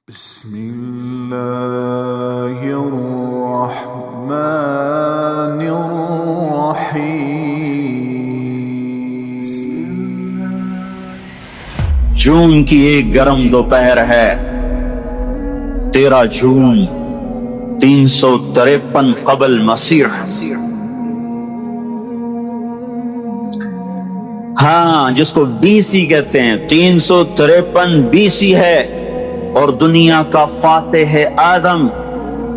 بسم الله الرحمن الرحيم. جون کی ایک گرم دوپہر ہے، 13 جون 353 قبل مسیح. ہاں، جس کو BC کہتے ہیں، 353 BC ہے، اور دنیا کا فاتح ہے آدم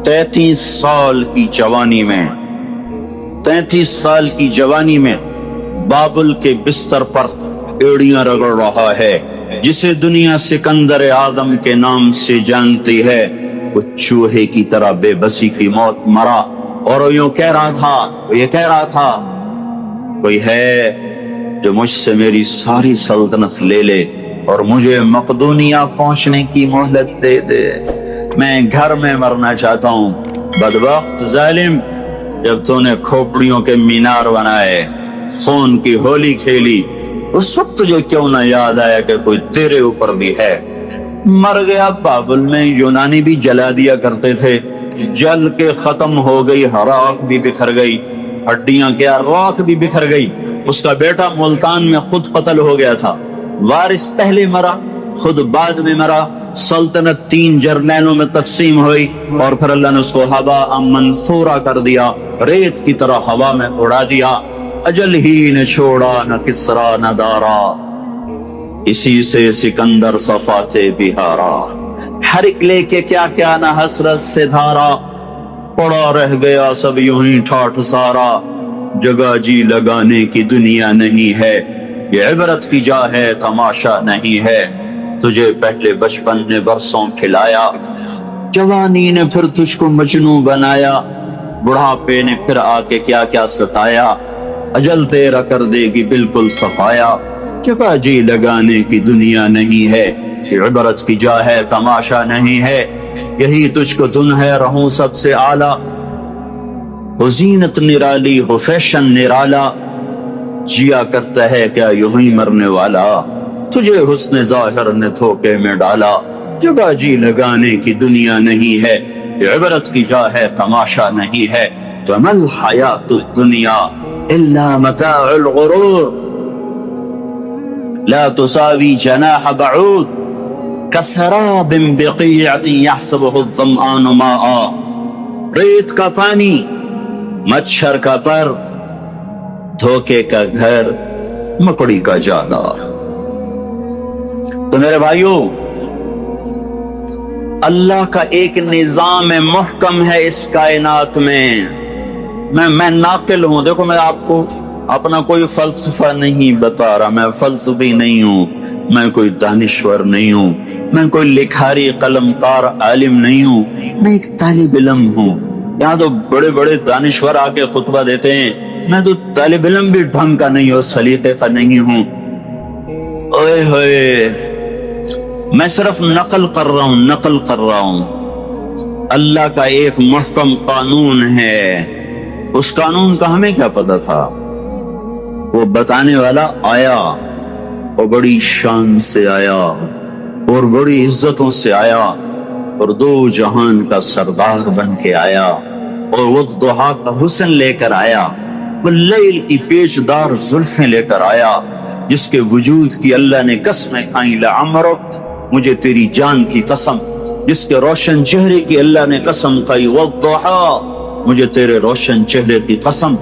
33 سال کی جوانی میں. 33 سال کی جوانی میں بابل کے بستر پر ایڑیاں رگڑ رہا ہے. جسے دنیا سکندر اعظم کے نام سے جانتی ہے، وہ چوہے کی طرح بے بسی کی موت مرا، اور وہ یہ کہہ رہا تھا کوئی ہے جو مجھ سے میری ساری سلطنت لے لے اور مجھے مقدونیہ پہنچنے کی مہلت دے دے. میں گھر میں مرنا چاہتا ہوں. بدبخت ظالم، جب تو نے کھوپڑیوں کے مینار بنائے، خون کی ہولی کھیلی، اس وقت تجھے کیوں نہ یاد آیا کہ کوئی تیرے اوپر بھی ہے؟ مر گیا. بابل میں یونانی بھی جلا دیا کرتے تھے، جل کے ختم ہو گئی. راکھ بھی بکھر گئی، ہڈیاں کیا راکھ بھی بکھر گئی. اس کا بیٹا ملتان میں خود قتل ہو گیا تھا. وارث پہلے مرا، خود بعد میں مرا. سلطنت 3 جرنیلوں میں تقسیم ہوئی، اور پھر اللہ نے اس کو ہوا منثورہ کر دیا، ریت کی طرح ہوا میں اڑا دیا. اجل ہی نے چھوڑا نہ کسرا نہ دارا، اسی سے سکندر صفاتے بہارا. ہر ایک لے کے کیا کیا نہ حسرت سے دھارا، پڑا رہ گیا سب یوں ہی ٹھاٹھ سارا. جگہ جی لگانے کی دنیا نہیں ہے، یہ عبرت کی جا ہے تماشا نہیں ہے. تجھے پہلے بچپن نے برسوں کھلایا، جوانی نے پھر تجھ کو مجنوں بنایا، بڑھاپے نے پھر آ کے کیا کیا ستایا. اجل تیرا کر دے گی بالکل صفایا. جگہ جی لگانے کی دنیا نہیں ہے، یہ عبرت کی جا ہے تماشا نہیں ہے. یہی تجھ کو دن ہے رہوں سب سے اعلیٰ، ہو زینت نرالی ہو فیشن نرالا. جیا کرتا ہے کیا یوں ہی مرنے والا، تجھے حسن ظاہر نے دھوکے میں ڈالا. جگہ جی لگانے کی دنیا نہیں ہے، یہ عبرت کی جا ہے تماشا نہیں ہے. وَمَا الْحَيَاةُ الدُّنْيَا إِلَّا مَتَاعُ الْغُرُورِ لَا تُسَاوِي جَنَاحَ بَعُوضٍ كَسَرَابٍ بِقِيعَةٍ يَحْسَبُهُ الظَّمْآنُ مَاءً. ریت کا پانی، مچھر کا پر، دھوکے کا گھر، مکڑی کا جالا. تو میرے بھائیو، اللہ کا ایک نظام محکم ہے اس کائنات میں. میں ناقل ہوں. دیکھو، میں آپ کو اپنا کوئی فلسفہ نہیں بتا رہا، میں فلسفی نہیں ہوں، میں کوئی دانشور نہیں ہوں، میں کوئی لکھاری قلم کار عالم نہیں ہوں، میں ایک طالب علم ہوں. یہاں تو بڑے بڑے دانشور آ کے خطبہ دیتے ہیں، میں تو طالب علم بھی ڈھنگ کا نہیں ہوں، سلیقے کا نہیں ہوں. اوئے ہوئے، میں صرف نقل کر رہا ہوں. اللہ کا ایک محکم قانون ہے. اس قانون کا ہمیں کیا پتا تھا؟ وہ بتانے والا آیا، اور بڑی شان سے آیا، اور بڑی عزتوں سے آیا، اور 2 جہان کا سردار بن کے آیا، اور والضحیٰ کا حسن لے کر آیا، واللیل کی پیچدار زلفیں لے کر آیا، جس کے وجود کی اللہ نے قسمیں کھائیں. لعمرک، مجھے تیری جان کی قسم. جس کے روشن چہرے کی اللہ نے قسم کھائی. والضحیٰ، مجھے تیرے روشن چہرے کی قسم.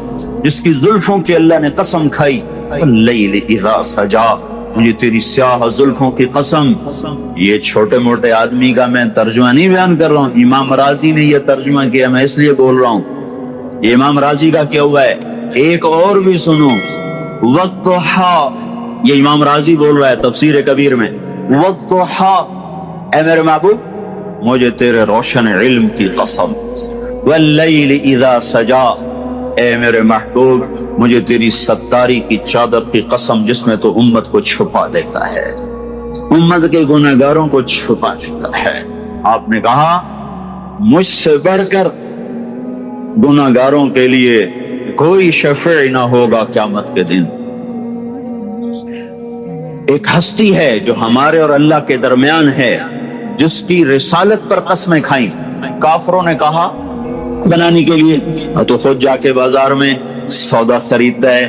جس کی زلفوں کی اللہ نے قسم کھائی. واللیل اذا سجا، مجھے تیری سیاہ زلفوں کی قسم. یہ چھوٹے موٹے آدمی کا میں ترجمہ نہیں بیان کر رہا ہوں، امام رازی نے یہ ترجمہ کیا، میں اس لیے بول رہا ہوں. یہ امام رازی کا کیا ہوا ہے، ایک اور بھی سنو. والضحیٰ، یہ امام رازی بول رہا ہے تفسیر کبیر میں. والضحیٰ، اے میرے محبوب، مجھے تیرے روشن علم کی قسم. واللیل اذا سجا، اے میرے محبوب، مجھے تیری ستاری کی چادر کی قسم، جس میں تو امت کو چھپا دیتا ہے، امت کے گناہگاروں کو چھپا دیتا ہے. آپ نے کہا مجھ سے بڑھ کر گناہگاروں کے لیے کوئی شفیع نہ ہوگا قیامت کے دن. ایک ہستی ہے جو ہمارے اور اللہ کے درمیان ہے، جس کی رسالت پر قسمیں کھائیں. کافروں نے کہا بنانے کے لیے تو خود جا کے بازار میں سودا خریدتا ہے،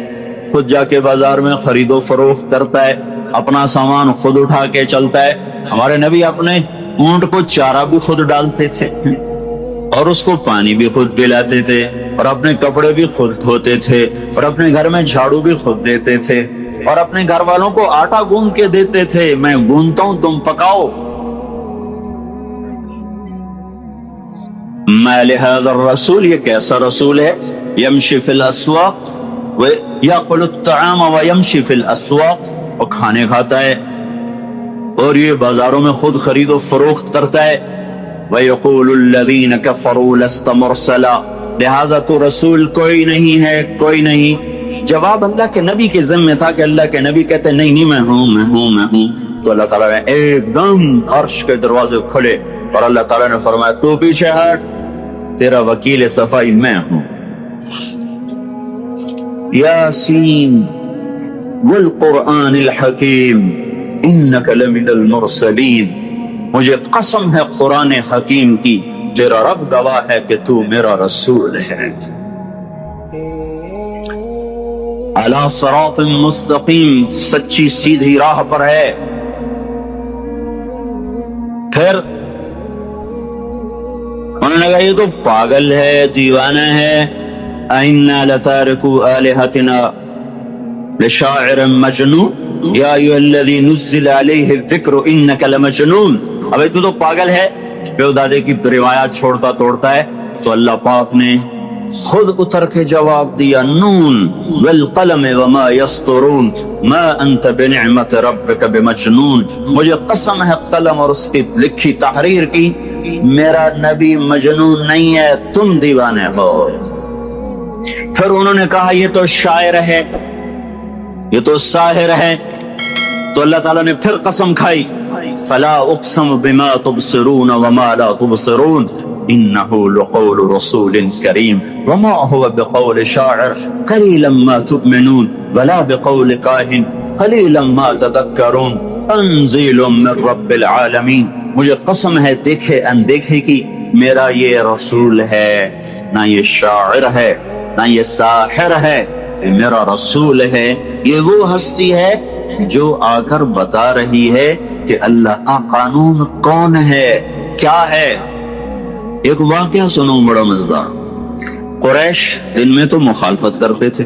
خود جا کے بازار میں خرید و فروخت کرتا ہے، اپنا سامان خود اٹھا کے چلتا ہے. ہمارے نبی اپنے اونٹ کو چارہ بھی خود ڈالتے تھے اور اس کو پانی بھی خود پلاتے تھے اور اپنے کپڑے بھی خود دھوتے تھے اور اپنے گھر میں جھاڑو بھی خود دیتے تھے اور اپنے گھر والوں کو آٹا گوندھ کے دیتے تھے، میں گوندھتا ہوں تم پکاؤ. ما لهذا الرسول، یہ کیسا رسول ہے، یمشی فی الاسواق ویأکل الطعام ویمشی فی الاسواق، اور کھانے کھاتا ہے اور یہ بازاروں میں خود خرید و فروخت کرتا ہے. وَيَقُولُ الَّذِينَ كَفَرُوا لَسْتَ مُرْسَلًا، لہذا تو رسول کوئی نہیں ہے، کوئی نہیں. جواب اللہ کے نبی کے ذمہ تھا کہ اللہ کے نبی کہتے نہیں میں ہوں. تو اللہ تعالیٰ نے ایک دم عرش کے دروازے کھلے اور اللہ تعالیٰ نے فرمایا تو پیچھے ہٹ، تیرا وکیل صفائی میں ہوں. یاسین والقرآن الحکیم انک لمن المرسلین، مجھے قسم ہے قرآن حکیم کی، تیرا رب گواہ ہے کہ تو میرا رسول ہے. علی صراط مستقیم، سچی سیدھی راہ پر ہے. پھر انہوں نے کہا یہ تو پاگل ہے، دیوانہ ہے. اَإِنَّا لَتَارِكُوا آلِهَتِنَا لِشَاعِرٍ مَجْنُونٍ یا ایھا الذی نزل علیہ الذکر انک لمجنون. ابھی تو پاگل ہے، بے دادے کی روایات چھوڑتا توڑتا ہے. تو اللہ پاک نے خود اتر کے جواب دیا، نون والقلم وما یسطرون ما انت بنعمت ربک بمجنون، مجھے قسم ہے قلم اور اس کی لکھی تحریر کی، میرا نبی مجنون نہیں ہے، تم دیوانے ہو. پھر انہوں نے کہا یہ تو شاعر ہے، یہ تو ساحر ہے. تو اللہ تعالیٰ نے پھر قسم کھائی، فلا اقسم بما تبصرون وما لا تبصرون انه لقول رسول کریم وما هو بقول شاعر قلیلا ما تؤمنون ولا بقول کاہن قلیلا ما تذکرون تنزیل من رب العالمین. مجھے قسم ہے دیکھے اندیکھے کی، میرا یہ رسول ہے، نہ یہ شاعر ہے نہ یہ ساحر ہے، میرا رسول ہے. یہ وہ ہستی ہے جو آ کر بتا رہی ہے کہ اللہ کا قانون کون ہے، کیا ہے. ایک واقعہ سنو بڑا مزدار. قریش دن میں تو مخالفت کرتے تھے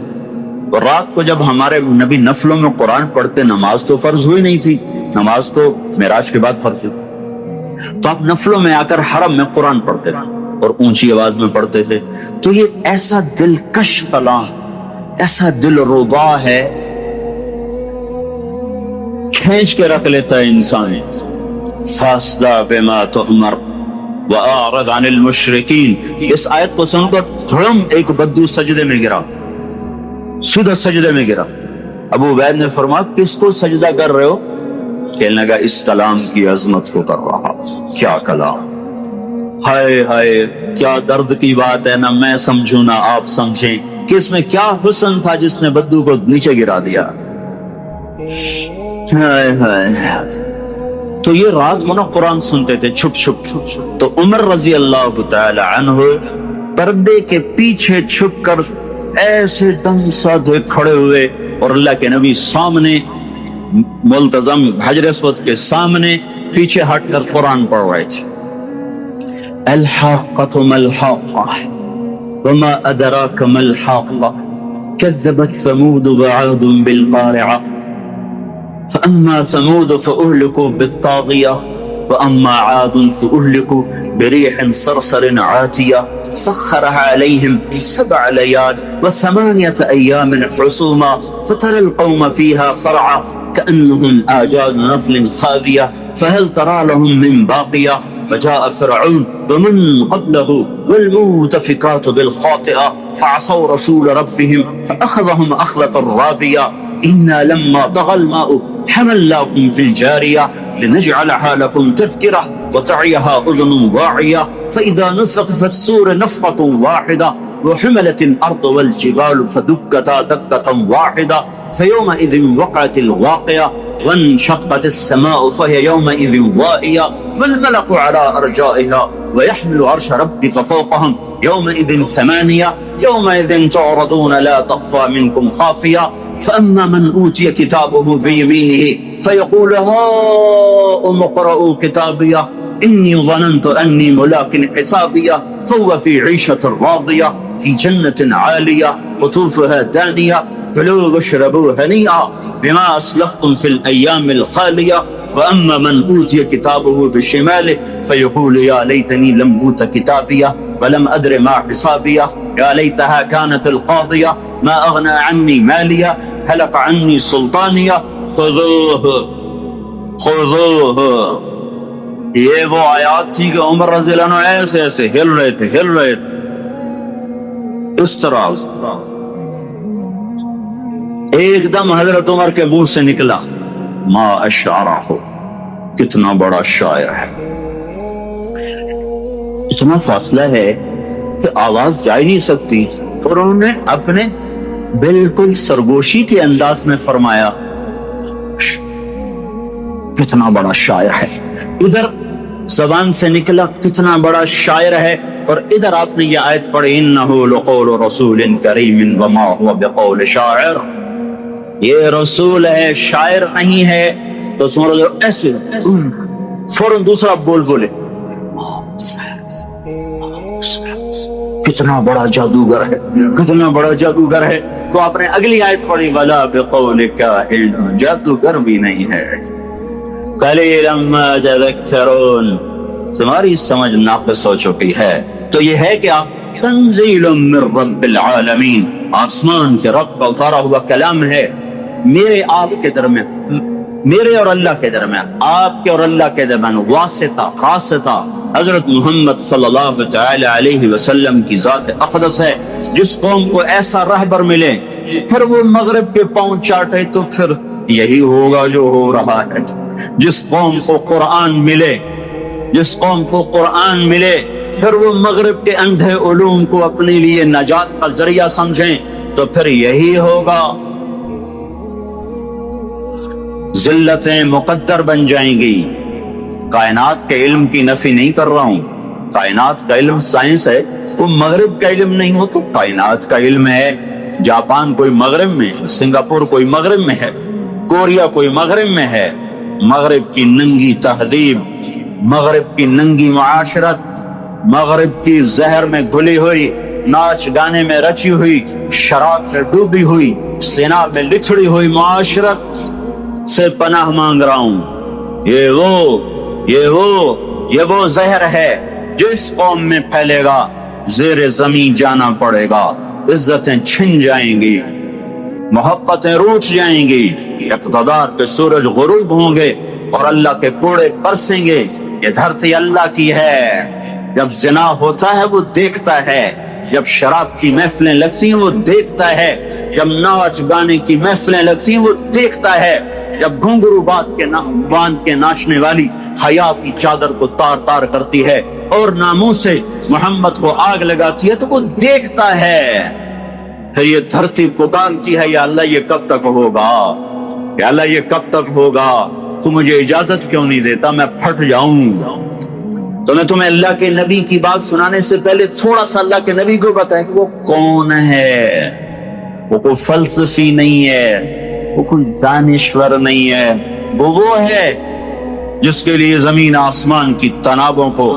اور رات کو جب ہمارے نبی نفلوں میں قرآن پڑھتے، نماز تو فرض ہوئی نہیں تھی، نماز تو معراج کے بعد فرض ہوئی، تو آپ نفلوں میں آ کر حرم میں قرآن پڑھتے تھے اور اونچی آواز میں پڑھتے تھے. تو یہ ایسا دلکش کلام، ایسا دل ربا ہے، کھینچ کے رکھ لیتا ہے انسان. فاصدع بما تؤمر وَأَعْرِضْ عَنِ الْمُشْرِكِينَ. اس آیت کو سن کر دھڑم ایک بدو سجدے میں گرا، سیدھا سجدے میں گرا. ابو عبید نے فرمایا کس کو سجدہ کر رہے ہو؟ کہنے لگا اس کلام کی عظمت کو کر رہا. کیا کلام، ہائے ہائے کیا درد کی بات ہے، نہ میں سمجھوں نہ آپ سمجھیں کہ اس میں کیا حسن تھا جس نے بدو کو نیچے گرا دیا. ہائے ہائے. تو یہ رات کو نا قرآن سنتے تھے چھپ چھپ. تو عمر رضی اللہ تعالی عنہ پردے کے پیچھے چھپ کر ایسے دم سادھے کھڑے ہوئے اور اللہ کے نبی سامنے ملتزم حجر اسود کے سامنے پیچھے ہٹ کر قرآن پڑھ رہے تھے. الحاقۃ ما الحاقۃ وما ادراک ما الحاقۃ كذبت ثمود وعاد بالقارعۃ فأما ثمود فأهلكوا بالطاغية وأما عاد فأهلكوا بريح صرصر عاتية سخرها عليهم 7 ليال و8 أيام حسوما فترى القوم فيها صرعى كأنهم أعجاز نخل خاوية فهل ترى لهم من باقية فجاء فرعون ومن قبله والمؤتفكات بالخاطئة فعصوا رسول ربهم فأخذهم أخذة رابية إنا لما طغى الماء حملناكم في الجارية لنجعلها لكم تذكرة وتعيها أذن واعية فإذا نفخ في الصور نفخة واحدة وحملت الأرض والجبال فدكتا دكة واحدة فيومئذ وقعت الواقعة وانشقت السماء فهي يومئذ واهية والملك على أرجائها ويحمل عرش ربك فوقهم يومئذ ثمانية يومئذ تعرضون لا تخفى منكم خافية فأما من أوتي كتابه بيمينه فيقول هاؤم اقرءوا كتابيه إني ظننت أني ملاق حسابيه فهو في عيشة راضية في جنة عالية قطوفها دانية كلوا واشربوا هنيئا بما أسلفتم في الأيام الخالية وأما من أوتي كتابه بشماله فيقول يا ليتني لم أوت كتابيه ولم أدر ما حسابيه يا ليتها كانت القاضية ما أغنى عني ماليه هلك عني سلطانيه خذوه خذوه. یہ وہ آیات تھی کہ عمر رضی اللہ عنہ ایسے ایسے ہل رہے تھے اس طرح ایک دم حضرت عمر کے منہ سے نکلا ما اشعرہ، کتنا بڑا شاعر ہے. اتنا فاصلہ ہے کہ آواز جا ہی نہیں سکتی، اور انہوں نے اپنے بالکل سرگوشی کے انداز میں فرمایا کتنا بڑا شاعر ہے. ادھر زبان سے نکلا کتنا بڑا شاعر ہے، اور ادھر آپ نے یہ آیت پڑھی انہ لقول رسول کریم وما هو بقول شاعر، یہ رسول ہے شاعر نہیں ہے. تو سمجھو ایسے فوراً دوسرا بولے کتنا بڑا جادوگر ہے، کتنا بڑا جادوگر ہے. تو آپ نے اگلی آیت پڑھی ولا بقول کاہن، جادوگر بھی نہیں ہے. قلیلا ما تذکرون، تمہاری سمجھ ناقص ہو چکی ہے. تو یہ ہے کیا؟ تنزیل من رب العالمین، آسمان کے رب کا اتارا ہوا کلام ہے میرے آپ کے درمیان، میرے اور اللہ کے درمیان، آپ کے اور اللہ کے درمیان واسطہ خاصتا حضرت محمد صلی اللہ تعالی علیہ وسلم کی ذات اقدس ہے. جس قوم کو ایسا رہبر ملے پھر وہ مغرب کے پاؤں چاٹے تو پھر یہی ہوگا جو ہو رہا ہے. جس قوم کو قرآن ملے، جس قوم کو قرآن ملے پھر وہ مغرب کے اندھے علوم کو اپنے لیے نجات کا ذریعہ سمجھیں تو پھر یہی ہوگا. ذلتیں مقدر بن جائیں گی. کائنات کے علم کی نفی نہیں کر رہا ہوں، کائنات کا علم سائنس ہے، وہ مغرب کا علم نہیں ہو تو کائنات کا علم ہے. جاپان کوئی مغرب میں، سنگاپور کوئی مغرب میں ہے، کوریا کوئی مغرب میں ہے. مغرب کی ننگی تہذیب، مغرب کی ننگی معاشرت، مغرب کی زہر میں گھلی ہوئی، ناچ گانے میں رچی ہوئی، شراب میں ڈوبی ہوئی، زنا میں لتھڑی ہوئی معاشرت سے پناہ مانگ رہا ہوں. یہ وہ زہر ہے جس قوم میں پھیلے گا زیر زمین جانا پڑے گا. عزتیں چھن جائیں گی، محبتیں روٹ جائیں گی، اقتدار کے سورج غروب ہوں گے اور اللہ کے کوڑے برسیں گے. یہ دھرتی اللہ کی ہے. جب زنا ہوتا ہے وہ دیکھتا ہے، جب شراب کی محفلیں لگتی ہیں وہ دیکھتا ہے، جب ناچ گانے کی محفلیں لگتی ہیں وہ دیکھتا ہے، جب گھنگرو باندھ کے ناچنے والی حیا کی چادر کو تار تار کرتی ہے اور ناموس سے محمد کو آگ لگاتی ہے تو وہ دیکھتا ہے. پھر یہ دھرتی پکارتی ہے یا اللہ یہ کب تک ہوگا، یا اللہ یہ کب تک ہوگا، تو مجھے اجازت کیوں نہیں دیتا، میں پھٹ جاؤں. تو میں تمہیں اللہ کے نبی کی بات سنانے سے پہلے تھوڑا سا اللہ کے نبی کو بتائیں کہ وہ کون ہے. وہ کوئی فلسفی نہیں ہے، وہ کوئی دانشور نہیں ہے، وہ ہے جس کے لیے زمین آسمان کی تنابوں کو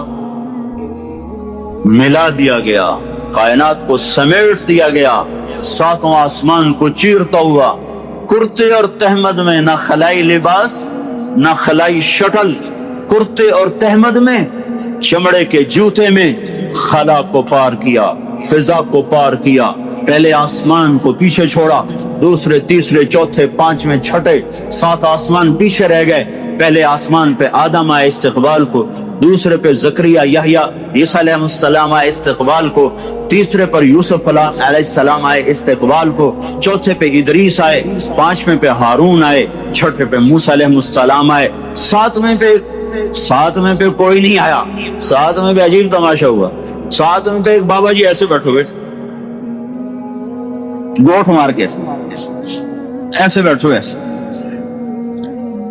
ملا دیا گیا، کائنات کو سمیٹ دیا گیا، ساتوں آسمان کو چیرتا ہوا. کرتے اور تہمد میں نہ خلائی لباس نہ خلائی شٹل، کرتے اور تہمد میں، چمڑے کے جوتے میں خلا کو پار کیا، فضا کو پار کیا. پہلے آسمان کو پیچھے چھوڑا، دوسرے تیسرے چوتھے پانچویں چھٹے 7 آسمان پیچھے رہ گئے. پہلے آسمان پہ آدم آئے استقبال کو، دوسرے پہ زکریا یحییٰ عیسیٰ علیہ السلام آئے استقبال کو، تیسرے پر یوسف علیہ السلام آئے استقبال کو، چوتھے پہ ادریس آئے، پانچویں پہ ہارون آئے، چھٹے پہ موسیٰ علیہ السلام آئے، ساتویں پہ کوئی نہیں آیا. ساتویں پہ عجیب تماشا ہوا. ساتویں پہ ایک بابا جی ایسے بیٹھو گے، گوٹھ مار کے ایسے بیٹھو ایسے.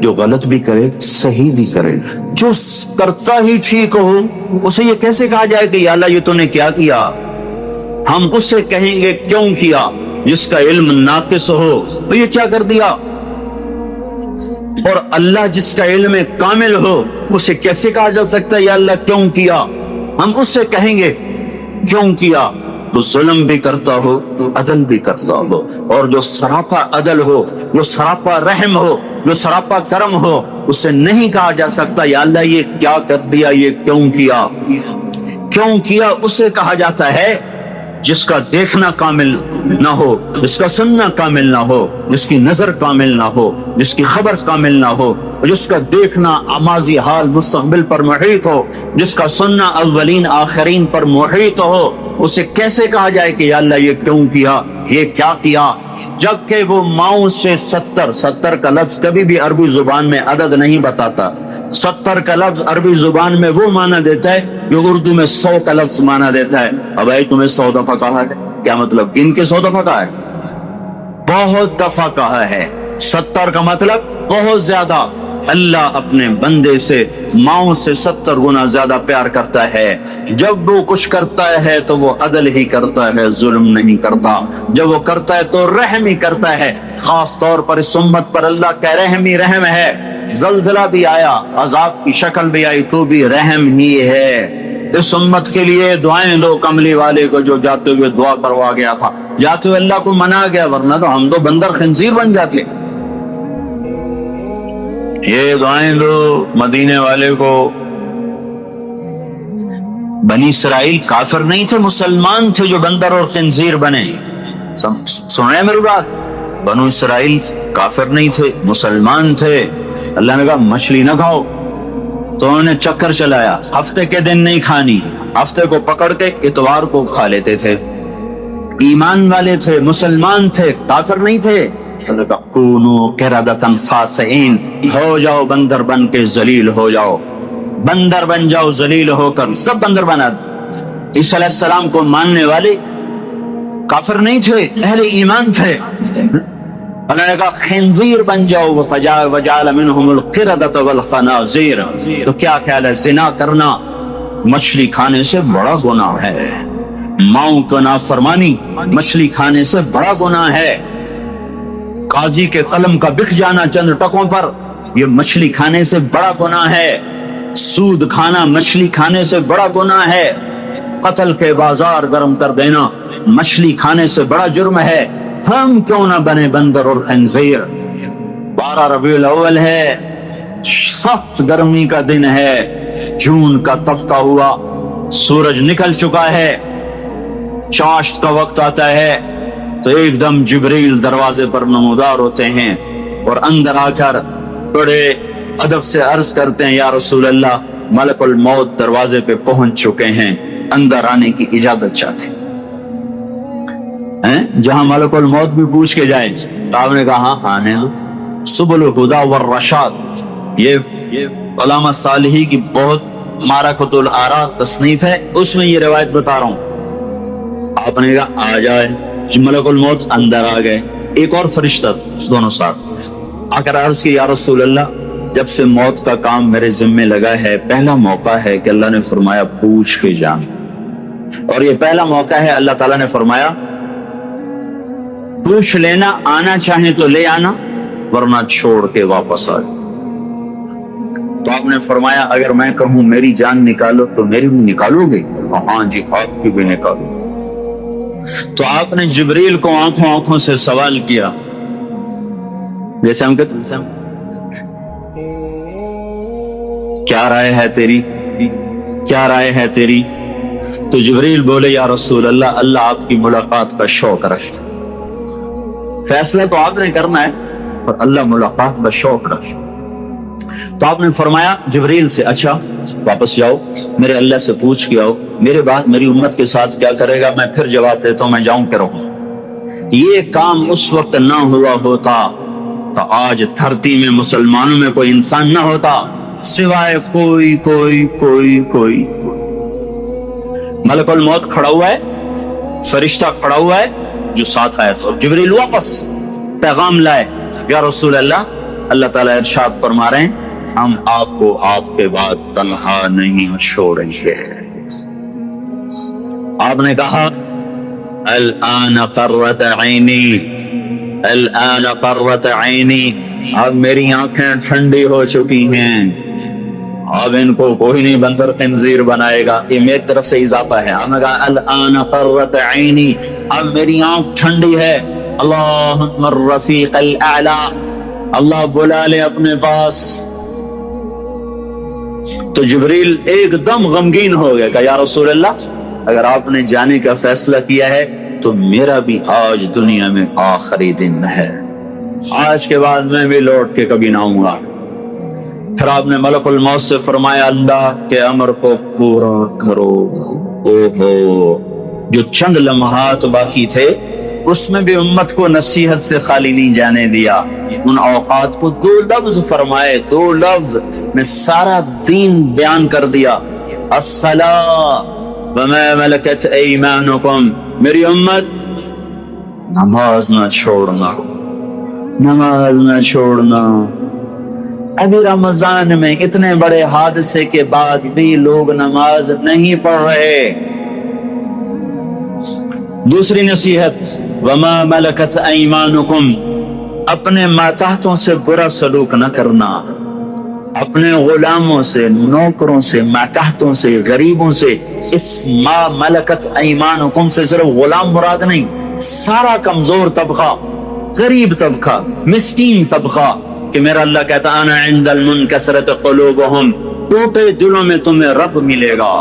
جو غلط بھی کرے صحیح بھی کرے، جو کرتا ہی ٹھیک ہو اسے یہ کیسے کہا جائے کہ یا اللہ یہ تو نے کیا کیا؟ ہم اس سے کہیں گے کیوں کیا؟ جس کا علم ناقص ہو تو یہ کیا کر دیا؟ اور اللہ جس کا علم کامل ہو اسے کیسے کہا جا سکتا ہے یا اللہ کیوں کیا؟ ہم اس سے کہیں گے کیوں کیا؟ تو ظلم بھی کرتا ہو عدل بھی کرتا ہو، اور جو سراپا عدل ہو، جو سراپا رحم ہو، جو سراپا کرم ہو، اسے نہیں کہا جا سکتا یا اللہ یہ کیا کر دیا، یہ کیوں کیا؟ کیوں کیا اسے کہا جاتا ہے جس کا دیکھنا کامل نہ ہو، جس کا سننا کامل نہ ہو، جس کی نظر کامل نہ ہو، جس کی خبر کامل نہ ہو، جس کا دیکھنا ماضی حال مستقبل پر محیط ہو، جس کا سننا اولین آخرین پر محیط ہو، اسے کیسے کہا جائے کہ یا اللہ یہ کیوں کیا، یہ کیا کیا؟ جبکہ وہ ماؤں سے 70 کا لفظ کبھی بھی عربی زبان میں عدد نہیں بتاتا۔ 70 کا لفظ عربی زبان میں وہ معنی دیتا ہے جو اردو میں 100 کا لفظ معنی دیتا ہے۔ اب بھائی تمہیں 100 دفعہ کہا ہے، کیا مطلب گن کے 100 دفعہ کہا ہے؟ بہت دفعہ کہا ہے۔ 70 کا مطلب بہت زیادہ۔ اللہ اپنے بندے سے ماؤں سے 70 گنا زیادہ پیار کرتا ہے۔ جب وہ کچھ کرتا ہے تو وہ عدل ہی کرتا ہے، ظلم نہیں کرتا۔ جب وہ کرتا ہے تو رحم ہی کرتا ہے۔ خاص طور پر اس امت پر اللہ کا رحم ہی رحم ہے۔ زلزلہ بھی آیا، عذاب کی شکل بھی آئی، تو بھی رحم ہی ہے۔ اس امت کے لیے دعائیں دو کملی والے کو جو جاتے ہوئے دعا کروا گیا تھا، جاتے ہوئے اللہ کو منا گیا، ورنہ تو ہم تو بندر خنزیر بن جاتے۔ یہ دعائیں دو مدینے والے کو۔ بنی اسرائیل کافر نہیں تھے، مسلمان تھے جو بندر اور خنزیر بنے۔ سنیں میری بات، بنو اسرائیل کافر نہیں تھے، مسلمان تھے۔ اللہ نے کہا مچھلی نہ کھاؤ، تو انہوں نے چکر چلایا، ہفتے کے دن نہیں کھانی، ہفتے کو پکڑ کے اتوار کو کھا لیتے تھے۔ ایمان والے تھے، مسلمان تھے، کافر نہیں تھے۔ کونوا قردۃ خاسئین، ہو جاؤ بندر بن کے ذلیل ہو جاؤ، بندر بن جاؤ ذلیل ہو کر۔ سب بندر بنا۔ عیسیٰ علیہ السلام کو ماننے والے کافر نہیں تھے، اہل ایمان تھے۔ اللہ نے کہا خنزیر بن جاؤ، وجعل منہم القردۃ والخنازیر۔ تو کیا خیال ہے، زنا کرنا مچھلی کھانے سے بڑا گناہ ہے، ماؤں کو نافرمانی مچھلی کھانے سے بڑا گناہ ہے، قاضی کے قلم کا بک جانا چند ٹکوں پر یہ مچھلی کھانے سے بڑا گناہ ہے، سود کھانا مچھلی کھانے سے بڑا گناہ ہے، قتل کے بازار گرم کر دینا مچھلی کھانے سے بڑا جرم ہے۔ ہم کیوں نہ بنے بندر اور خنزیر؟ 12 ربیع الاول ہے، سخت گرمی کا دن ہے، جون کا تپتا ہوا سورج نکل چکا ہے، چاشت کا وقت آتا ہے تو ایک دم جبریل دروازے پر نمودار ہوتے ہیں اور اندر آ کر بڑے ادب سے عرض کرتے ہیں یا رسول اللہ ملک الموت دروازے پہ پہنچ چکے ہیں، اندر آنے کی اجازت چاہتے ہیں۔ جہاں ملک الموت بھی پوچھ کے جائیں، آپ نے کہا ہاں آنے دو۔ سبل الہدی والرشاد، یہ علامہ صالحی کی بہت معرکۃ الآراء تصنیف ہے، اس میں یہ روایت بتا رہا ہوں۔ آپ نے کہا آ جائے، ملک الموت اندر آ گئے، ایک اور فرشتہ دونوں ساتھ آ کر عرض کی یا رسول اللہ جب سے موت کا کام میرے ذمے لگا ہے پہلا موقع ہے کہ اللہ نے فرمایا پوچھ کے جان، اور یہ پہلا موقع ہے اللہ تعالیٰ نے فرمایا پوچھ لینا، آنا چاہیں تو لے آنا ورنہ چھوڑ کے واپس آ جاؤ۔ تو آپ نے فرمایا اگر میں کہوں میری جان نکالو تو میری بھی نکالو گے؟ ہاں جی آپ کی بھی نکالو۔ تو آپ نے جبریل کو آنکھوں سے سوال کیا، جیسے ہم کہتے ہیں کیا رائے ہے تیری، کیا رائے ہے تیری؟ تو جبریل بولے یا رسول اللہ اللہ آپ کی ملاقات کا شوق رکھتا، فیصلہ تو آپ نے کرنا ہے اور اللہ ملاقات کا شوق رکھتا۔ تو آپ نے فرمایا جبریل سے اچھا واپس جاؤ، میرے اللہ سے پوچھ کے آؤ میرے بعد میری امت کے ساتھ کیا کرے گا، میں پھر جواب دیتا ہوں، میں جاؤں کہ رہوں۔ یہ کام اس وقت نہ ہوا ہوتا تو آج دھرتی میں مسلمانوں میں کوئی انسان نہ ہوتا سوائے کوئی ملک الموت کھڑا ہوا ہے، فرشتہ کھڑا ہوا ہے جو ساتھ آیا تھا، جبریل واپس پیغام لائے یا رسول اللہ اللہ تعالیٰ ارشاد فرما رہے ہیں ہم آپ کو آپ کے بعد تنہا نہیں چھوڑیں گے. آپ نے کہا الآن قرۃ عینی، الآن قرۃ عینی، اب میری آنکھیں ٹھنڈی ہو چکی ہیں، اب ان کو کوئی نہیں بندر خنزیر بنائے گا. یہ میری طرف سے اضافہ ہے. ہم نے کہا الآن قرۃ عینی، اب میری آنکھ ٹھنڈی ہے. اللہم الرفیق الاعلی، اللہ بلا لے اپنے پاس. تو جبریل ایک دم غمگین ہو گیا کہ یا رسول اللہ اگر آپ نے جانے کا فیصلہ کیا ہے تو میرا بھی آج دنیا میں آخری دن ہے، آج کے بعد میں بھی لوٹ کے کبھی نہ آؤں گا. پھر آپ نے ملک الموت سے فرمایا اللہ کے امر کو پورا کرو. جو چند لمحات باقی تھے اس میں بھی امت کو نصیحت سے خالی نہیں جانے دیا. ان اوقات کو 2 لفظ فرمائے، 2 لفظ میں سارا دین بیان کر دیا. الصلاۃ وما ملکت ایمانکم، میری امت نماز نہ چھوڑنا، نماز نہ چھوڑنا. ابھی رمضان میں اتنے بڑے حادثے کے بعد بھی لوگ نماز نہیں پڑھ رہے. دوسری نصیحت وما ملکت ایمانکم، اپنے ماتحتوں سے برا سلوک نہ کرنا، اپنے غلاموں سے، نوکروں سے، ماتحتوں سے، غریبوں سے. اس ما ملکت ایمانکم سے صرف غلام مراد نہیں، سارا کمزور طبقہ، غریب طبقہ، مسکین طبقہ، کہ میرا اللہ کہتا انا عند المنکسرۃ قلوبہم، ٹوٹے دلوں میں تمہیں رب ملے گا.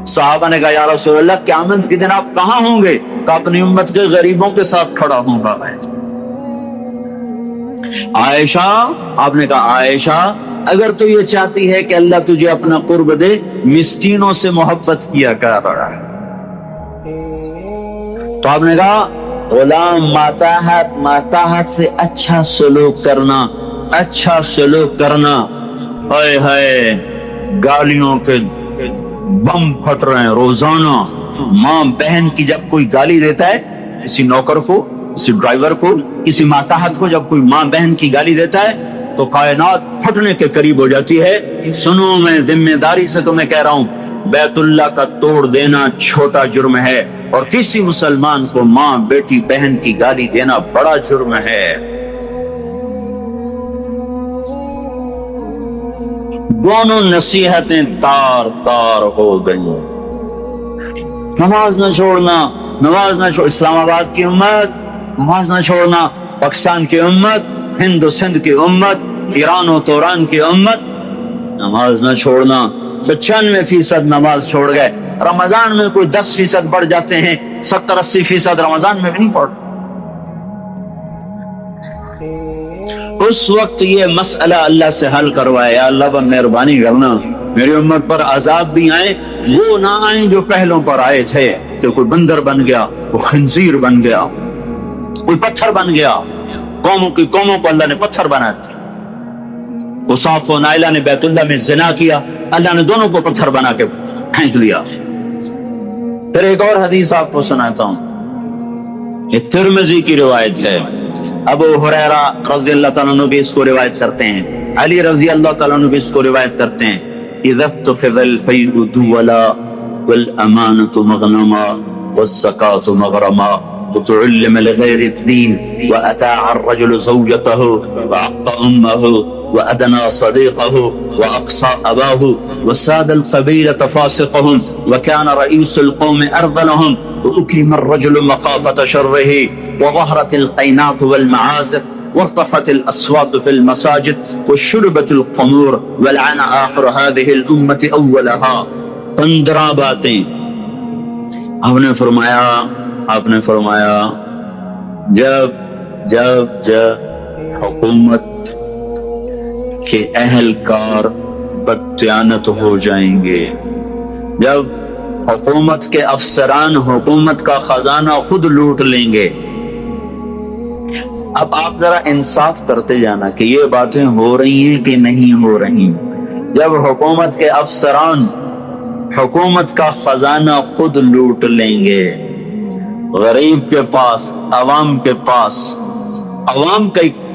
صحابہ نے کہا یا رسول اللہ قیامت کے دن آپ کہاں ہوں گے؟ کہ اپنی امت کے غریبوں کے ساتھ کھڑا ہوں گا. عائشہ، آپ نے کہا عائشہ اگر تو یہ چاہتی ہے کہ اللہ تجھے اپنا قرب دے، مسکینوں سے محبت کیا کر رہا ہے. تو آپ نے کہا غلام ماتحت سے اچھا سلوک کرنا، اچھا سلوک کرنا. ہائے ہائے گالیوں کے بم پھٹ رہے ہیں روزانہ. ماں بہن کی جب کوئی گالی دیتا ہے، کسی نوکر کو، کسی ڈرائیور کو، کسی ماتحت کو جب کوئی ماں بہن کی گالی دیتا ہے تو کائنات پھٹنے کے قریب ہو جاتی ہے. سنو میں ذمہ داری سے تمہیں کہہ رہا ہوں، بیت اللہ کا توڑ دینا چھوٹا جرم ہے اور کسی مسلمان کو ماں بیٹی بہن کی گالی دینا بڑا جرم ہے. دونوں نصیحتیں تار تار ہو گئی. نماز نہ چھوڑنا، نماز نہ چھوڑ. اسلام آباد کی امت نماز نہ چھوڑنا، پاکستان کی امت، ہند و سندھ کی امت، ایران و توران کی امت نماز نہ چھوڑنا. 95% نماز چھوڑ گئے. رمضان میں کوئی 10% بڑھ جاتے ہیں، 70-80% رمضان میں بھی نہیں پڑھ. اس وقت یہ مسئلہ اللہ سے حل کروائے، یا اللہ پر مہربانی کرنا میری امت پر عذاب بھی آئے، وہ نہ آئیں جو پہلوں پر آئے تھے، کہ کوئی بندر بن گیا، کوئی خنزیر بن گیا، کوئی پتھر بن گیا. قوموں کو اللہ نے پتھر بنا دیا. اصاف و نائلہ نے بیت اللہ میں زنا کیا، اللہ نے دونوں کو پتھر بنا کے پھینک دیا. پھر ایک اور حدیث آپ کو سناتا ہوں، یہ ترمذی کی روایت ہے. ابو ہریرہ رضی اللہ تعالیٰ عنہ بھی اس کو روایت کرتے ہیں، علی رضی اللہ تعالیٰ عنہ بھی اس کو روایت کرتے ہیں. اذا اتخذ الفیء دولا والامانة مغنما والزکاة مغرما وتعلم لغير الدين وأتاع الرجل زوجته وعق أمه وأدنى صديقه وأقصى أباه وساد القبيلة فاسقهم وكان رئيس القوم أرذلهم وأكرم الرجل مخافة شره وظهرت القينات والمعازف وارتفعت الأصوات في المساجد وشربت الخمور ولعن آخر هذه الأمة أولها. 15 باتیں آپ نے فرمایا جب حکومت کے اہلکار بددیانت ہو جائیں گے، جب حکومت کے افسران حکومت کا خزانہ خود لوٹ لیں گے. اب آپ ذرا انصاف کرتے جانا کہ یہ باتیں ہو رہی ہیں کہ نہیں ہو رہی. جب حکومت کے افسران حکومت کا خزانہ خود لوٹ لیں گے، غریب کے پاس، عوام کے پاس، عوام کا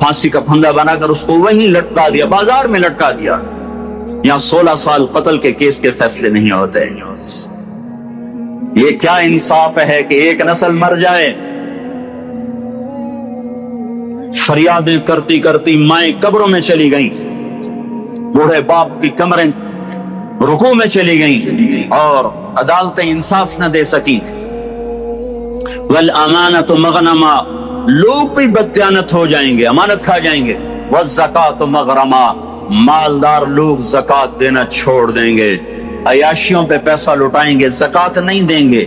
پھانسی کا پھندا بنا کر اس کو وہیں لٹکا دیا، بازار میں لٹکا دیا۔ یہاں 16 سال قتل کے کیس کے فیصلے نہیں ہوتے۔ یہ کیا انصاف ہے کہ ایک نسل مر جائے؟ فریادیں کرتی کرتی مائیں قبروں میں چلی گئیں، بوڑھے باپ کی کمریں رکوع میں چلی گئیں، اور عدالتیں انصاف نہ دے سکی۔ والامانۃ مغنما، لوگ بھی بددیانت ہو جائیں گے، امانت کھا جائیں گے۔ والزکوٰۃ مغرما، مالدار لوگ زکوٰۃ دینا چھوڑ دیں گے، عیاشیوں پہ پیسہ لٹائیں گے، زکوٰۃ نہیں دیں گے۔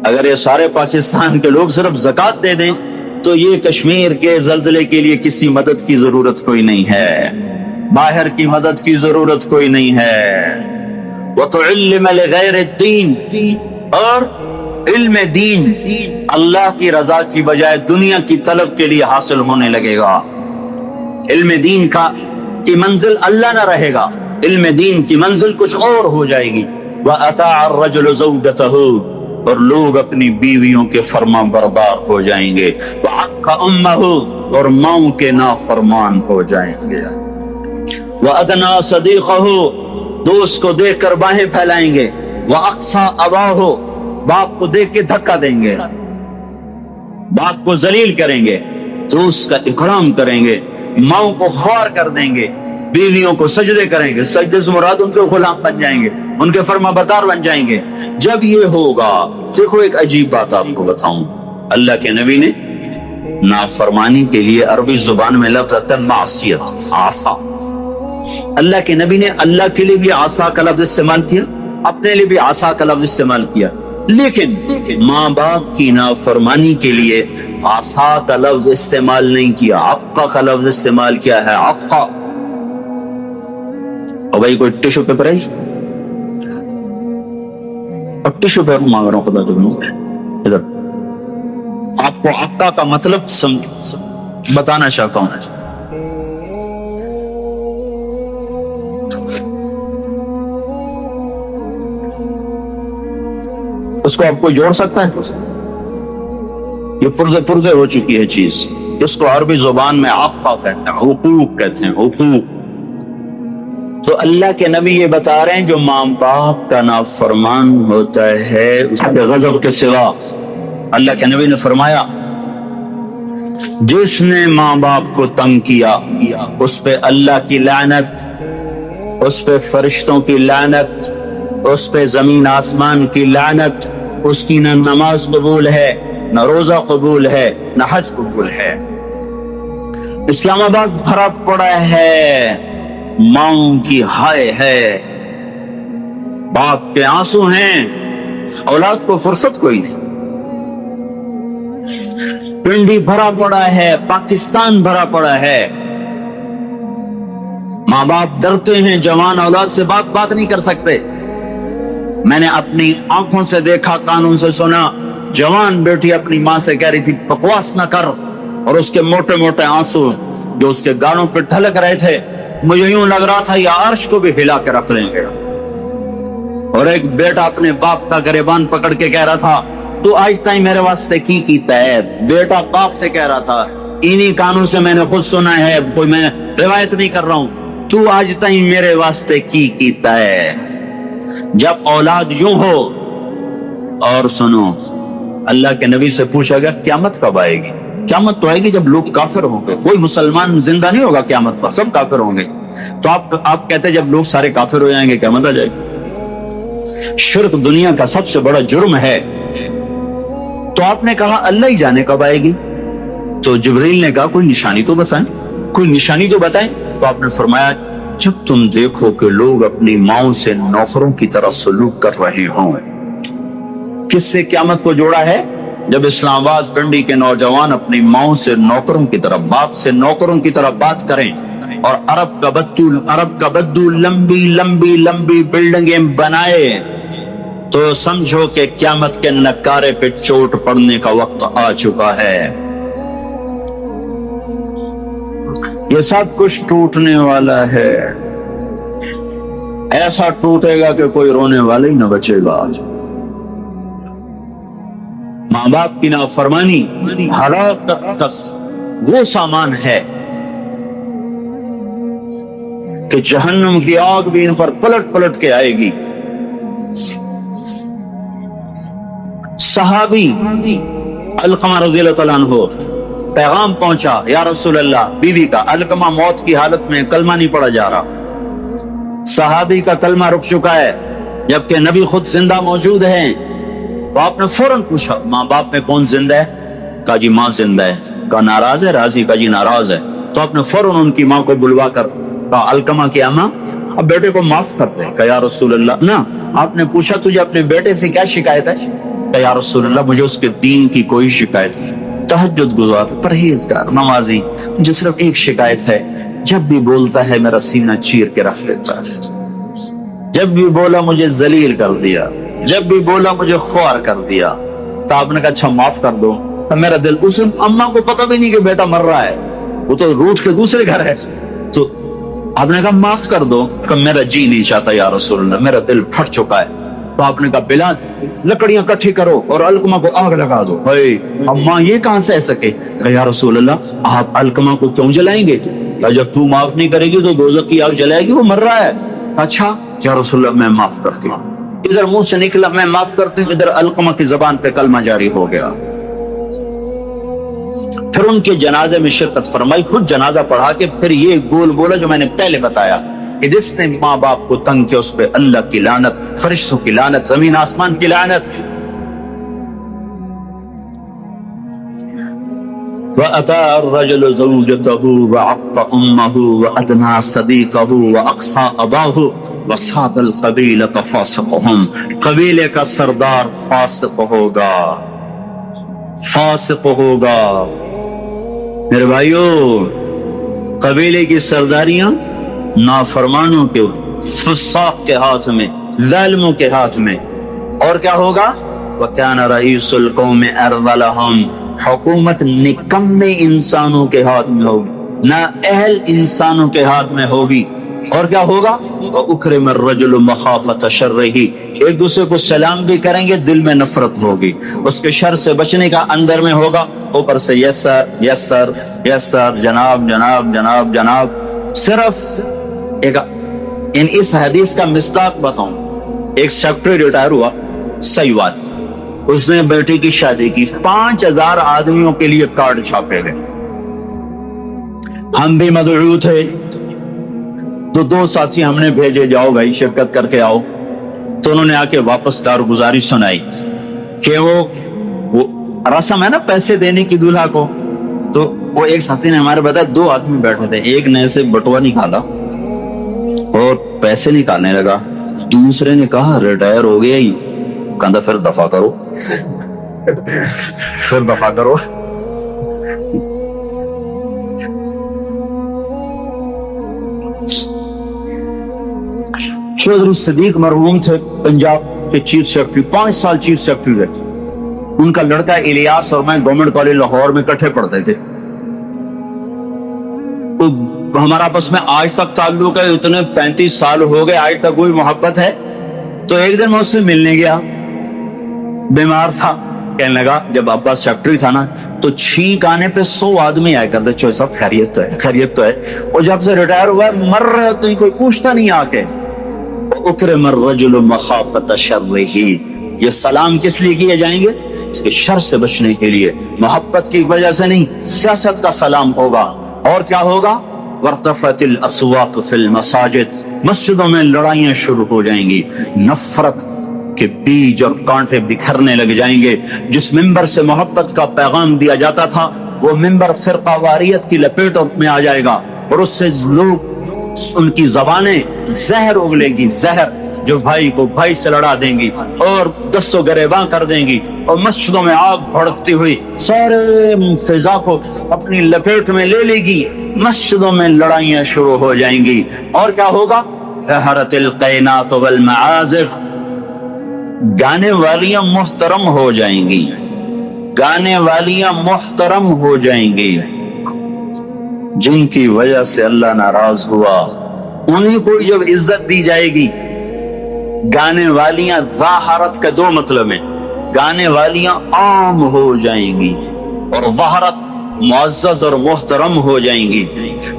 اگر یہ سارے پاکستان کے لوگ صرف زکوٰۃ دے دیں تو یہ کشمیر کے زلزلے کے لیے کسی مدد کی ضرورت کوئی نہیں ہے، باہر کی مدد کی ضرورت کوئی نہیں ہے۔ وَتُعِلِّمَ لِغَيْرِ الدِّينِ، اور علم دین اللہ کی رضا کی بجائے دنیا کی طلب کے لیے حاصل ہونے لگے گا۔ علم دین کی منزل اللہ نہ رہے گا، علم دین کی منزل کچھ اور ہو جائے گی۔ وَأَطَاعَ الرَّجُلُ زَوْجَتَهُ، اور لوگ اپنی بیویوں کے فرما بردار ہو جائیں گے۔ وَعَقَّ أُمَّهُ، اور ماؤں کے نافرمان ہو جائیں گے۔ وَأَدْنَا صَدِيقَهُ، دوست کو دیکھ کر باہیں پھیلائیں گے۔ وَأَقْصَى أَبَاهُ، باپ کو دیکھ کے دھکا دیں گے، باپ کو ذلیل کریں گے، دوست کا اکرام کریں گے، ماؤں کو خوار کر دیں گے، بیویوں کو سجدے کریں گے، سجدے سے مراد ان کے غلام بن جائیں گے، ان کے فرما بردار بن جائیں گے۔ جب یہ ہوگا، دیکھو ایک عجیب بات آپ کو بتاؤں، اللہ کے نبی نے نافرمانی کے لیے عربی زبان میں لفظ آتا ہے معصیت، عصا۔ اللہ کے نبی نے اللہ کے لیے بھی عصا کا لفظ استعمال کیا، اپنے لیے بھی عصا کا لفظ استعمال کیا، لیکن ماں باپ کی نافرمانی کے لیے عصا کا لفظ استعمال نہیں کیا، عقا کا لفظ استعمال کیا ہے، عقا۔ اور بھائی کوئی ٹیشو پیپر ہے؟ اور ٹیشو پیپر مانگ رہا ہوں خدا تم ادھر، آپ کو عقا کا مطلب بتانا چاہتا ہوں۔ اس کو آپ کو جوڑ سکتا ہے؟ یہ پرزے ہو چکی ہے چیز، اس کو عربی زبان میں عقا کہتے ہیں، حقوق کہتے ہیں، حقوق۔ تو اللہ کے نبی یہ بتا رہے ہیں جو ماں باپ کا نافرمان ہوتا ہے اس کے غضب کے سوا، اللہ کے نبی نے فرمایا جس نے ماں باپ کو تنگ کیا اس پہ اللہ کی لعنت، اس پہ فرشتوں کی لعنت، اس پہ زمین آسمان کی لعنت، اس کی نہ نماز قبول ہے، نہ روزہ قبول ہے، نہ حج قبول ہے۔ اسلام آباد بھرا پڑا ہے ماؤں کی ہائے ہے، باپ کے آنسو ہیں، اولاد کو فرصت کوئی نہیں۔ پنڈی بھرا پڑا ہے، پاکستان بھرا پڑا ہے، ماں باپ ڈرتے ہیں، جوان اولاد سے بات نہیں کر سکتے۔ میں نے اپنی آنکھوں سے دیکھا، کانوں سے سنا، جوان بیٹی اپنی ماں سے کہہ رہی تھی بکواس نہ کر، اور اس کے موٹے موٹے آنسو جو اس کے گالوں پہ ڈھلک رہے تھے، مجھے یوں لگ رہا تھا یہ عرش کو بھی ہلا کے رکھ لیں گے۔ اور ایک بیٹا اپنے باپ کا گریبان پکڑ کے کہہ رہا تھا تو آج تائیں میرے واسطے کی کیتا ہے، بیٹا باپ سے کہہ رہا تھا، انہی کانوں سے میں نے خود سنا ہے، کوئی میں روایت نہیں کر رہا ہوں، تو آج تائیں میرے واسطے کی کیتا ہے۔ جب اولاد یوں ہو، اور سنو اللہ کے نبی سے پوچھا گیا قیامت کب آئے گی؟ قیامت تو آئے گی جب لوگ کافر ہوں گے، کوئی مسلمان زندہ نہیں ہوگا قیامت پر، سب کافر ہوں گے۔ تو آپ کہتے جب لوگ سارے کافر ہو جائیں گے قیامت آ جائے گی۔ شرک دنیا کا سب سے بڑا جرم ہے۔ تو آپ نے کہا اللہ ہی جانے کب آئے گی، تو جبریل نے کہا کوئی نشانی تو بتائیں، کوئی نشانی تو بتائیں۔ تو آپ نے فرمایا جب تم دیکھو کہ لوگ اپنی ماؤں سے نوکروں کی طرح سلوک کر رہے ہوں۔ کس سے قیامت کو جوڑا ہے؟ جب اسلام آباد پنڈی کے نوجوان اپنی ماؤں سے نوکروں کی طرح، باپ سے نوکروں کی طرح بات کریں، اور عرب کا بدو لمبی لمبی لمبی بلڈنگیں بنائے، تو سمجھو کہ قیامت کے نکارے پہ چوٹ پڑنے کا وقت آ چکا ہے۔ یہ سب کچھ ٹوٹنے والا ہے، ایسا ٹوٹے گا کہ کوئی رونے والا ہی نہ بچے گا۔ ماں باپ کی نافرمانی ہلاکت کا وہ سامان ہے کہ جہنم کی آگ بھی ان پر پلٹ پلٹ کے آئے گی. صحابی علقمہ رضی اللہ تعالیٰ عنہ پیغام پہنچا، یا رسول اللہ، بیوی کا علقمہ موت کی حالت میں کلمہ نہیں پڑھا جا رہا، صحابی کا کلمہ رک چکا ہے جبکہ نبی خود زندہ موجود ہیں. تو آپ نے فوراً پوچھا ماں باپ میں کون زندہ ہے؟ کہا جی ماں زندہ ہے. کہا ناراض ہے؟ راضی. کہا جی ناراض ہے. تو آپ نے فوراً ان کی ماں کو بلوا کر کہا علقمہ کی اماں اب بیٹے کو معاف کر دیں. کہا یا رسول اللہ نا. آپ نے پوچھا تجھے اپنے بیٹے سے کیا شکایت ہے؟ کہا یا رسول اللہ مجھے اس کے دین کی کوئی شکایت نہیں، تہجد گزار، پرہیزگار، نمازی، مجھے صرف ایک شکایت ہے، جب بھی بولتا ہے میرا سینہ چیر کے رکھ لیتا ہے، جب بھی بولا مجھے ذلیل کر دیا، جب بھی بولا مجھے خوار کر دیا. تو آپ نے کہا اچھا معاف کر دو. میرا دل، اس اماں کو پتہ بھی نہیں کہ بیٹا مر رہا ہے، وہ تو روٹ کے دوسرے گھر ہے. تو آپ نے کہا معاف کر دو. کہ میرا جی نہیں چاہتا یا رسول اللہ، میرا دل پھٹ چکا ہے. تو آپ نے کہا بلال لکڑیاں کٹھی کرو اور علقمہ کو آگ لگا دو. اماں یہ کہاں سہ سکے؟ کہ یا رسول اللہ آپ علقمہ کو کیوں جلائیں گے؟ کہ جب تو معاف نہیں کرے گی تو دوزخ کی آگ جلائے گی، وہ مر رہا ہے. اچھا یا رسول اللہ میں معاف کرتی ہوں. ادھر منہ سے نکلا میں معاف کرتی ہوں، ادھر علقمہ کی زبان پہ کلمہ جاری ہو گیا. پھر ان کے جنازے میں شرکت فرمائی، خود جنازہ پڑھا کے پھر یہ گول بولا جو میں نے پہلے بتایا کہ جس نے ماں باپ کو تنگ کیا اس پہ اللہ کی لعنت، فرشتوں کی لعنت، زمین آسمان کی لعنت. وَأَتَى الرَّجُلُ زَوْجَتَهُ وَعَقَّ أُمَّهُ وَأَدْنَى صَدِيقَهُ وَأَقْصَى أَبَاهُ وَصَابَ الْقَبِيلَةَ فَاسِقُهُمْ. قبیلے کا سردار فاسق ہوگا، فاسق ہوگا. میرے بھائیو، قبیلے کی سرداریاں نافرمانوں کے، فساق کے ہاتھ میں، ظالموں کے ہاتھ میں. اور کیا ہوگا؟ وَكَانَ رَئِيسُ الْقَوْمِ أَرْذَلَهُمْ. حکومت نکمے انسانوں کے ہاتھ میں ہوگی، نہ اہل انسانوں کے ہاتھ میں ہوگی. اور کیا ہوگا؟ وَأُكْرِمَ الرَّجُلُ مَخَافَةَ شَرِّهِ. ایک دوسرے کو سلام بھی کریں گے، دل میں نفرت ہوگی. اس کے شر سے بچنے کا اندر میں ہوگا، اوپر سے یس سر یس سر یس سر، جناب جناب جناب جناب. صرف ایک اس حدیث کا مصداق بتاؤں. ایک سیکٹری ریٹائر ہوا سیوات، اس نے بیٹی کی شادی کی، 5000 آدمیوں کے لیے کارڈ چھاپے گئے. ہم بھی مدعو تھے تو 2 ساتھی ہم نے بھیجے، جاؤ بھائی شرکت کر کے آؤ. تو انہوں نے آ کے واپس کارگزاری سنائی کہ وہ رسم ہے نا پیسے دینے کی دولہا کو. تو وہ ایک ساتھی نے ہمارے بتایا 2 آدمی بیٹھے تھے، ایک نے سے بٹوا نکالا اور پیسے نکالنے لگا، دوسرے نے کہا ریٹائر ہو گیا ہی. کہا پھر دفع کرو، پھر دفع کرو. چودھری صدیق مرحوم تھے، پنجاب کے چیف سیکرٹری، 5 سال چیف سیکرٹری رہے. ان کا لڑکا الیاس اور میں گورنمنٹ کالج لاہور میں اکٹھے پڑھتے تھے. تو ہمارا آپس میں آج تک تعلق ہے، اتنے 35 سال ہو گئے، آج تک کوئی محبت ہے. تو ایک دن میں اس سے ملنے گیا، بیمار تھا. کہنے لگا جب ابا سیکرٹری تھا نا تو چھینک آنے پہ 100 آدمی آئے کرتے، چوہے صاحب خیریت تو ہے، خیریت تو ہے. اور جب سے ریٹائر ہوا ہے مر رہے تو کوئی پوچھتا نہیں آ کے. اکرم الرجل مخافۃ شرہ. یہ سلام کس لیے کیے جائیں گے؟ اس کے شر سے بچنے کے لیے، محبت کی وجہ سے نہیں، سیاست کا سلام ہوگا. اور کیا ہوگا؟ وارتفعت الاصوات فی المساجد. مسجدوں میں لڑائیاں شروع ہو جائیں گی، نفرت کے بیج اور کانٹے بکھرنے لگ جائیں گے. جس ممبر سے محبت کا پیغام دیا جاتا تھا وہ ممبر فرقہ واریت کی لپیٹ میں آ جائے گا، اور اس سے لوگ، ان کی زبانیں زہر اگلے گی، زہر جو بھائی کو بھائی سے لڑا دیں گی اور دست و گریباں کر دیں گی. اور مسجدوں میں آگ بھڑکتی ہوئی سارے فضا کو اپنی لپیٹ میں لے لے گی. مسجدوں میں لڑائیاں شروع ہو جائیں گی. اور کیا ہوگا؟ ظہرت القینات والمعازف. گانے والیاں محترم ہو جائیں گی، گانے والیاں محترم ہو جائیں گی. جن کی وجہ سے اللہ ناراض ہوا انہیں کو جب عزت دی جائے گی. گانے والیاں ظاہرت کا 2 مطلب ہیں. گانے والیاں عام ہو جائیں گی اور ظاہرت معزز اور محترم ہو جائیں گی.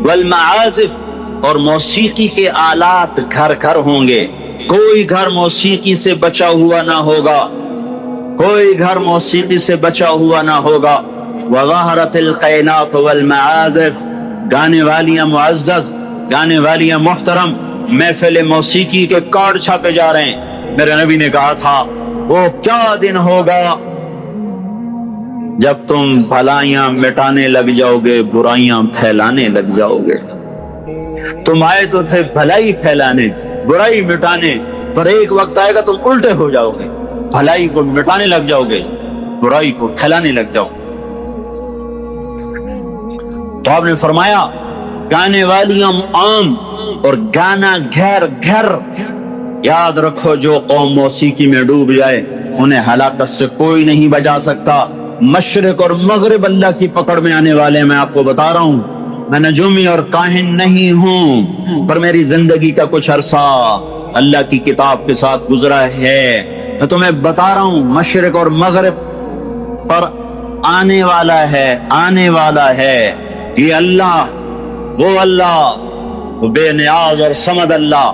والمعازف اور موسیقی کے آلات گھر گھر ہوں گے. کوئی گھر موسیقی سے بچا ہوا نہ ہوگا, کوئی گھر موسیقی سے بچا ہوا نہ ہوگا. وظہرت القینات والمعازف, گانے والیاں معزز, گانے والیاں محترم. محفل موسیقی کے کارڈ چھاپے جا رہے ہیں. میرے نبی نے کہا تھا وہ کیا دن ہوگا جب تم بھلائیاں مٹانے لگ جاؤ گے, برائیاں پھیلانے لگ جاؤ گے. تم آئے تو تھے بھلائی پھیلانے, برائی مٹانے, پر ایک وقت آئے گا تم الٹے ہو جاؤ گے, بھلائی کو مٹانے لگ جاؤ گے, برائی کو پھیلانے لگ جاؤ گے. تو آپ نے فرمایا گانے والیاں عام اور گانا گھر گھر. یاد رکھو جو قوم موسیقی میں ڈوب جائے انہیں ہلاکت سے کوئی نہیں بچا سکتا. مشرق اور مغرب اللہ کی پکڑ میں آنے والے. میں آپ کو بتا رہا ہوں, میں نجومی اور کاہن نہیں ہوں, پر میری زندگی کا کچھ عرصہ اللہ کی کتاب کے ساتھ گزرا ہے. میں تمہیں بتا رہا ہوں مشرق اور مغرب پر آنے والا ہے, آنے والا ہے. یہ اللہ, وہ اللہ, وہ بے نیاز اور صمد اللہ,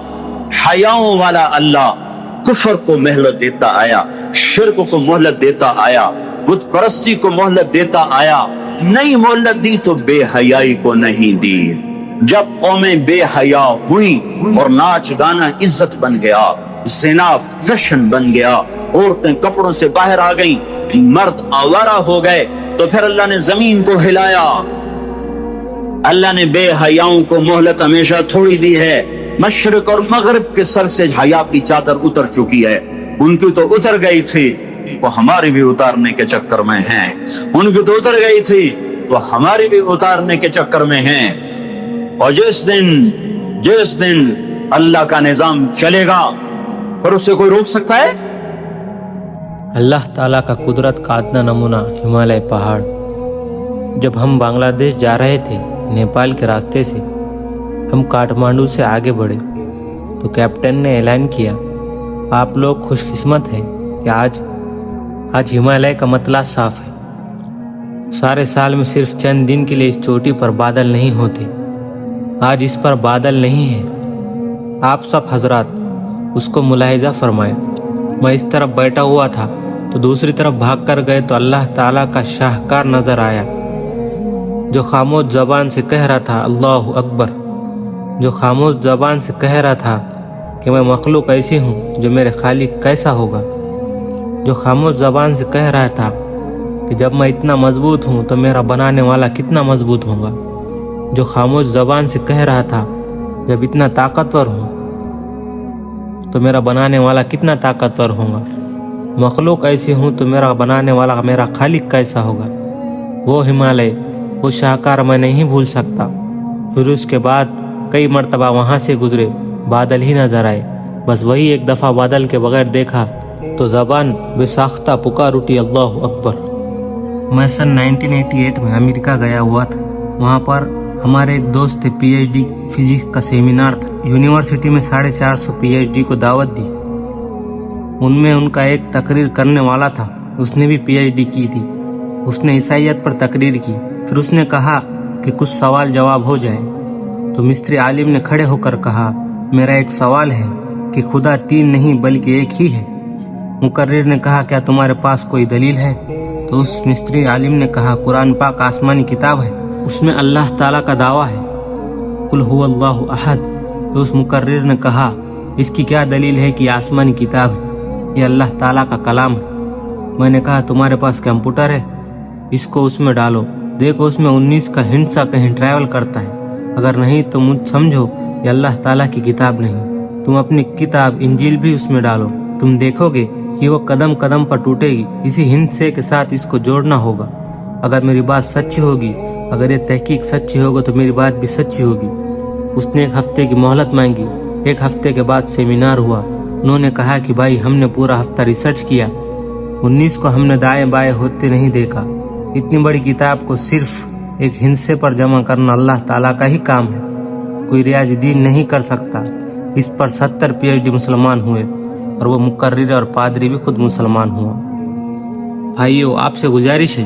حیاؤں والا اللہ, کفر کو مہلت دیتا آیا, شرک کو مہلت دیتا آیا, بت پرستی کو مہلت دیتا آیا. نہیں مہلت دی تو بے حیائی کو نہیں دی. جب قومیں بے حیا ہوئی اور ناچ گانا عزت بن گیا, زنا فیشن بن گیا, عورتیں کپڑوں سے باہر آ گئیں, مرد آوارہ ہو گئے, تو پھر اللہ نے زمین کو ہلایا. اللہ نے بے حیاؤں کو مہلت ہمیشہ تھوڑی دی ہے. مشرق اور مغرب کے سر سے حیا کی چادر اتر چکی ہے. ان کی تو اتر گئی تھی, وہ ہماری بھی اتارنے کے چکر میں ہیں. ان کی تو اتر گئی تھی, وہ ہماری بھی اتارنے کے چکر میں ہیں. اور جس دن اللہ کا نظام چلے گا پر اسے کوئی روک سکتا ہے؟ اللہ تعالیٰ کا قدرت کا ادنا نمونہ ہمالیہ پہاڑ. جب ہم بنگلہ دیش جا رہے تھے نیپال کے راستے سے, ہم کاٹمانڈو سے آگے بڑھے تو کیپٹن نے اعلان کیا آپ لوگ خوش قسمت ہیں کہ آج ہمالیہ کا مطلع صاف ہے. سارے سال میں صرف چند دن کے لیے اس چوٹی پر بادل نہیں ہوتے, آج اس پر بادل نہیں ہے. آپ سب حضرات اس کو ملاحظہ فرمائے. میں اس طرف بیٹھا ہوا تھا تو دوسری طرف بھاگ کر گئے تو اللہ تعالیٰ کا شاہکار نظر آیا, جو خاموش زبان سے کہہ رہا تھا اللہ اکبر, جو خاموش زبان سے کہہ رہا تھا کہ میں مخلوق ایسی ہوں جو میرے خالق کیسا ہوگا, جو خاموش زبان سے کہہ رہا تھا کہ جب میں اتنا مضبوط ہوں تو میرا بنانے والا کتنا مضبوط ہوگا, جو خاموش زبان سے کہہ رہا تھا جب اتنا طاقتور ہوں تو میرا بنانے والا کتنا طاقتور ہوگا, مخلوق ایسی ہوں تو میرا بنانے والا میرا خالق کیسا ہوگا. وہ ہمالیہ, وہ شاہکار میں نہیں بھول سکتا. پھر اس کے بعد کئی مرتبہ وہاں سے گزرے, بادل ہی نظر آئے. بس وہی ایک دفعہ بادل کے بغیر دیکھا تو زبان بے ساختہ پکار اٹھی اللہ اکبر. میں سن 1988 میں امریکہ گیا ہوا تھا. وہاں پر ہمارے ایک دوست تھے, پی ایچ ڈی فزکس کا سیمینار تھا. یونیورسٹی میں 450 پی ایچ ڈی کو دعوت دی. ان میں ان کا ایک تقریر کرنے والا تھا, اس نے بھی پی ایچ ڈی کی تھی. اس نے عیسائیت پر تقریر کی. پھر اس نے کہا کہ کچھ سوال جواب ہو جائے. تو مصری عالم نے کھڑے ہو کر کہا میرا ایک سوال ہے کہ خدا 3 نہیں بلکہ ایک ہی ہے. مقرر نے کہا کیا تمہارے پاس کوئی دلیل ہے؟ تو اس مصری عالم نے کہا قرآن پاک آسمانی کتاب ہے, اس میں اللہ تعالیٰ کا دعویٰ ہے قل هو اللہ احد. تو اس مقرر نے کہا اس کی کیا دلیل ہے کہ آسمانی کتاب ہے, یہ اللہ تعالیٰ کا کلام ہے. میں نے کہا تمہارے پاس کمپیوٹر ہے, اس کو اس میں ڈالو, دیکھو اس میں 19 کا ہنٹ سا کہیں ٹریول کرتا ہے. اگر نہیں تو مجھ سمجھو یہ اللہ تعالیٰ کی کتاب نہیں. تم اپنی کتاب انجیل بھی اس میں ڈالو, تم دیکھو گے کہ وہ قدم قدم پر ٹوٹے گی. اسی ہند سے کے ساتھ اس کو جوڑنا ہوگا. اگر میری بات سچی ہوگی, اگر یہ تحقیق سچی ہوگی تو میری بات بھی سچی ہوگی. اس نے 1 ہفتے کی مہلت مانگی. 1 ہفتے کے بعد سیمینار ہوا. انہوں نے کہا کہ بھائی ہم نے پورا ہفتہ ریسرچ کیا, 19 کو ہم نے دائیں بائیں ہوتے نہیں دیکھا. اتنی بڑی کتاب کو صرف ایک ہندسے پر جمع کرنا اللہ تعالیٰ کا ہی کام ہے, کوئی ریاض دین نہیں کر سکتا. اس پر 70 پی ایچ ڈی مسلمان ہوئے اور وہ مقرر اور پادری بھی خود مسلمان ہوا. بھائیو, آپ سے گزارش ہے